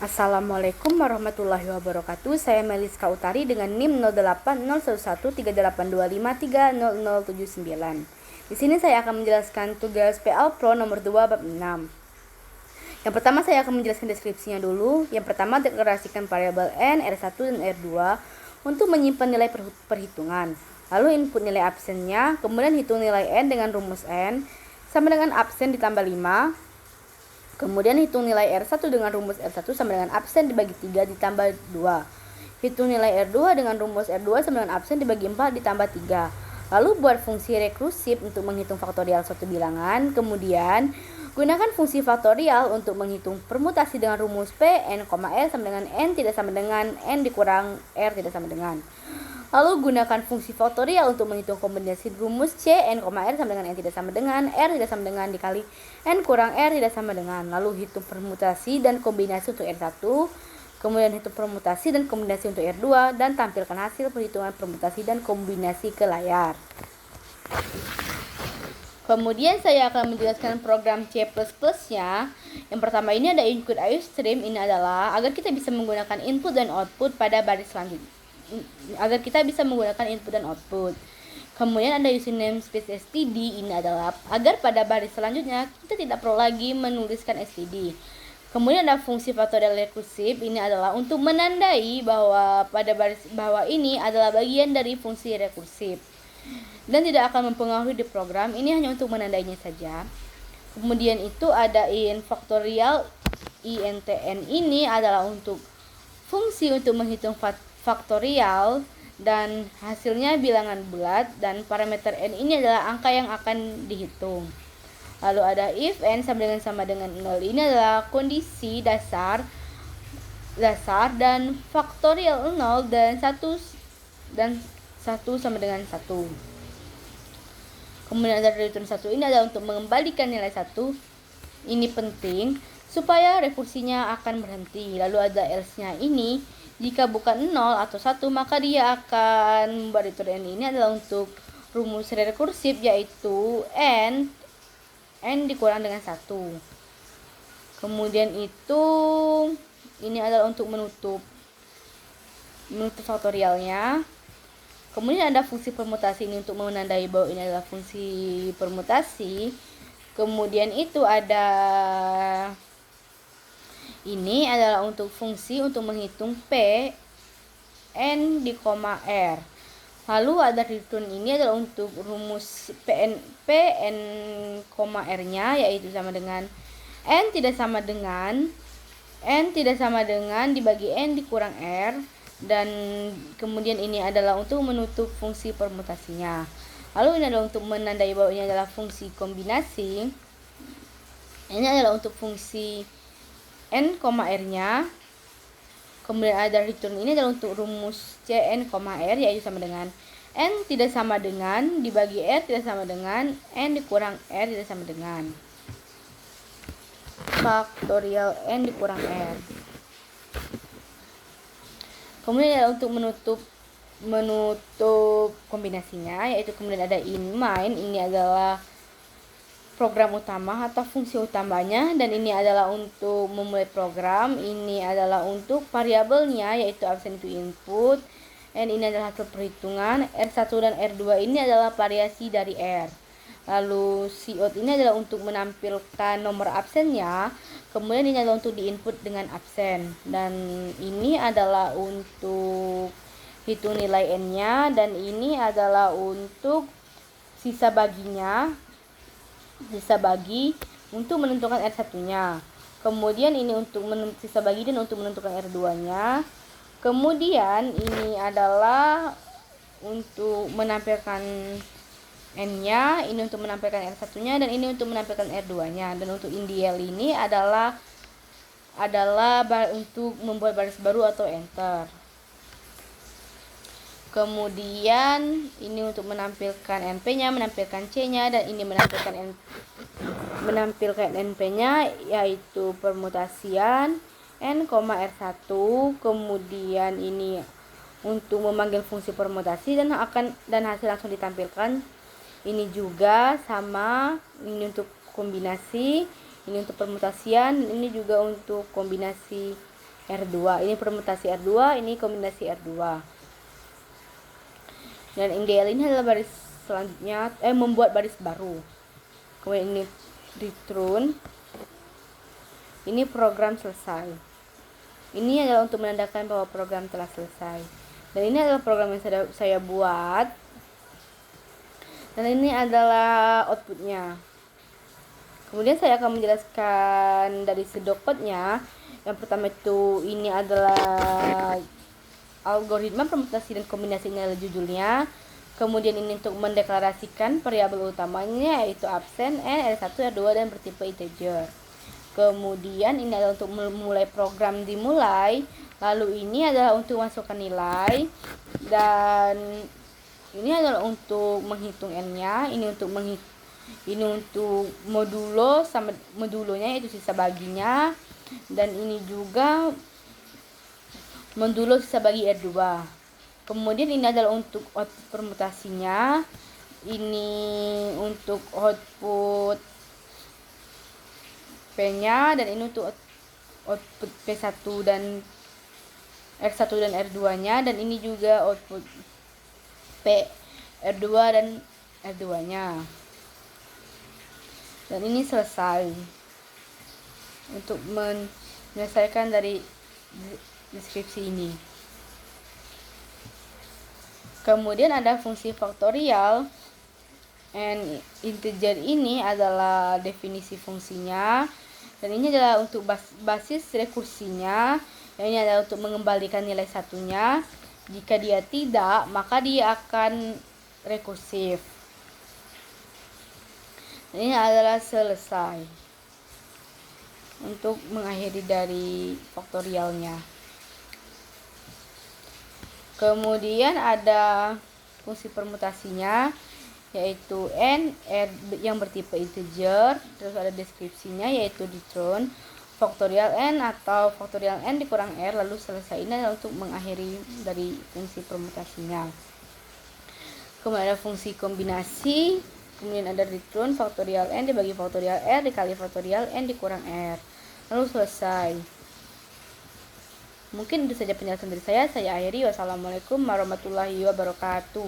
Assalamualaikum warahmatullahi wabarakatuh. Saya Meliska Utari dengan NIM 08013825300079. Di sini saya akan menjelaskan tugas PL Pro nomor 2 bab 6. Yang pertama saya akan menjelaskan deskripsinya dulu. Yang pertama, deklarasikan variabel N, R1 dan R2 untuk menyimpan nilai perhitungan. Lalu input nilai absennya, kemudian hitung nilai N dengan rumus N sama dengan absen ditambah 5. Kemudian hitung nilai R1 dengan rumus R1 sama dengan absen dibagi 3 ditambah 2. Hitung nilai R2 dengan rumus R2 sama dengan absen dibagi 4 ditambah 3. Lalu buat fungsi rekursif untuk menghitung faktorial suatu bilangan. Kemudian gunakan fungsi faktorial untuk menghitung permutasi dengan rumus P, N, R sama dengan N tidak sama dengan N dikurang R tidak sama dengan. Lalu gunakan fungsi faktorial untuk menghitung kombinasi rumus C, N, R sama dengan N tidak sama dengan R tidak sama dengan dikali N kurang R tidak sama dengan. Lalu hitung permutasi dan kombinasi untuk R1, kemudian hitung permutasi dan kombinasi untuk R2, dan tampilkan hasil perhitungan permutasi dan kombinasi ke layar. Kemudian saya akan menjelaskan program C++ nya. Yang pertama ini ada include IOStream. Ini adalah agar kita bisa menggunakan input dan output pada baris selanjutnya. Kemudian ada using namespace std. Ini adalah agar pada baris selanjutnya kita tidak perlu lagi menuliskan std. Kemudian ada fungsi faktorial rekursif. Ini adalah untuk menandai bahwa pada baris bawah ini adalah bagian dari fungsi rekursif dan tidak akan mempengaruhi di program. Ini hanya untuk menandainya saja. Kemudian itu ada in faktorial. INTN ini adalah untuk fungsi untuk menghitung faktorial dan hasilnya bilangan bulat, dan parameter N ini adalah angka yang akan dihitung. Lalu ada if N sama dengan 0. Ini adalah kondisi dasar dan faktorial 0 dan 1 sama dengan 1. Kemudian ada return 1. Ini adalah untuk mengembalikan nilai 1. Ini penting supaya rekursinya akan berhenti. Lalu ada else-nya ini, jika bukan 0 atau 1 maka dia akan membuat return N. Ini adalah untuk rumus rekursif, yaitu N dikurang dengan 1. Kemudian itu ini adalah untuk menutup faktorialnya. Kemudian ada fungsi permutasi ini untuk menandai bahwa ini adalah fungsi permutasi. Kemudian itu ada ini adalah untuk fungsi untuk menghitung P, N, R. Lalu ada return ini adalah untuk rumus P, N, R-nya, yaitu sama dengan N tidak sama dengan dibagi N dikurang R. Dan kemudian ini adalah untuk menutup fungsi permutasinya. Lalu ini adalah untuk menandai bahwa ini adalah fungsi kombinasi. Ini adalah untuk fungsi N, R-nya. Kemudian ada return ini adalah untuk rumus C, N, R, yaitu sama dengan N tidak sama dengan dibagi R tidak sama dengan N dikurang R tidak sama dengan faktorial N dikurang R. Kemudian ada untuk menutup kombinasinya, yaitu kemudian ada in main. Ini adalah program utama atau fungsi utamanya, dan ini adalah untuk memulai program. Ini adalah untuk variabelnya, yaitu absen itu input, N ini adalah hasil perhitungan, R1 dan R2 ini adalah variasi dari R. Lalu cout ini adalah untuk menampilkan nomor absennya. Kemudian ini adalah untuk diinput dengan absen, dan ini adalah untuk hitung nilai N-nya, dan ini adalah untuk sisa bagi untuk menentukan R1-nya. Kemudian ini untuk sisa bagi dan untuk menentukan R2-nya. Kemudian ini adalah untuk menampilkan N-nya, ini untuk menampilkan R1-nya, dan ini untuk menampilkan R2-nya. Dan untuk INDL ini adalah untuk membuat baris baru atau enter. Kemudian ini untuk menampilkan NP-nya, menampilkan C-nya, dan ini menampilkan NP-nya, yaitu permutasian N, R1. Kemudian ini untuk memanggil fungsi permutasi dan hasil langsung ditampilkan. Ini juga sama, ini untuk kombinasi, ini untuk permutasian, ini juga untuk kombinasi R2. Ini permutasi R2, ini kombinasi R2. Dan MDL ini adalah baris selanjutnya, membuat baris baru. Kemudian ini return. Ini program selesai. Ini adalah untuk menandakan bahwa program telah selesai. Dan ini adalah program yang saya buat. Dan ini adalah outputnya. Kemudian saya akan menjelaskan dari sedokotnya. Yang pertama itu ini adalah algoritma permutasi dan kombinasi, ini adalah judulnya. Kemudian ini untuk mendeklarasikan variabel utamanya yaitu absen, n, r1, r2 dan bertipe integer. Kemudian ini adalah untuk memulai program dimulai. Lalu ini adalah untuk masukkan nilai. Dan ini adalah untuk menghitung n-nya. Ini untuk modulo sama modulonya yaitu sisa baginya. Dan ini juga modulo sisa bagi R2. Kemudian ini adalah untuk output permutasinya. Ini untuk output P-nya, dan ini untuk output P1 dan R1 dan R2-nya, dan ini juga output P R2 dan R2-nya. Dan ini selesai untuk menyelesaikan dari deskripsi ini. Kemudian ada fungsi faktorial. And integer ini adalah definisi fungsinya, dan ini adalah untuk basis rekursinya, dan ini adalah untuk mengembalikan nilai satunya. Jika dia tidak, maka dia akan rekursif. Ini adalah selesai untuk mengakhiri dari faktorialnya. Kemudian ada fungsi permutasinya, yaitu n, r yang bertipe integer. Terus ada deskripsinya yaitu return faktorial n atau faktorial n dikurang r, lalu selesai. Ini adalah untuk mengakhiri dari fungsi permutasinya. Kemudian ada fungsi kombinasi. Kemudian ada return faktorial n dibagi faktorial r dikali faktorial n dikurang r, lalu selesai. Mungkin itu saja penjelasan dari saya. Saya akhiri. Wassalamualaikum warahmatullahi wabarakatuh.